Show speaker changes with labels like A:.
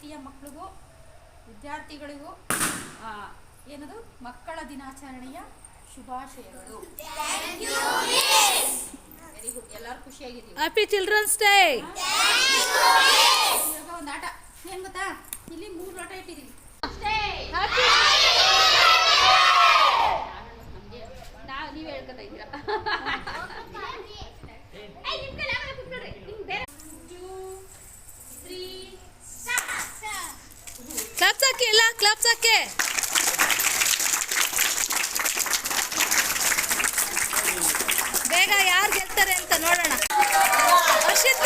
A: ಪ್ರೀತಿಯ ಮಕ್ಕಳಿಗೂ ವಿದ್ಯಾರ್ಥಿಗಳಿಗೂ ಏನದು ಮಕ್ಕಳ ದಿನಾಚರಣೆಯ ಶುಭಾಶಯಗಳು. ವೆರಿ ಗುಡ್, ಎಲ್ಲರೂ ಖುಷಿಯಾಗಿದ್ದೀವಿ.
B: Happy children's day.
A: ಇವಾಗ ಒಂದು ಆಟ ಏನು ಗೊತ್ತಾ, ಇಲ್ಲಿ 3 ಲೋಟ ಇಟ್ಟಿದ್ದೀವಿ. ನೀವು ಹೇಳ್ಕೊತಾ ಇದ್ದೀರಾ.
B: ಕ್ಲಾಪ್ಸ್ ಹಾಕಿ, ಎಲ್ಲ ಕ್ಲಾಪ್ಸ್ ಹಾಕಿ. ಬೇಗ ಯಾರು ಗೆಲ್ತಾರೆ ಅಂತ ನೋಡೋಣ. ಹರ್ಷಿತ್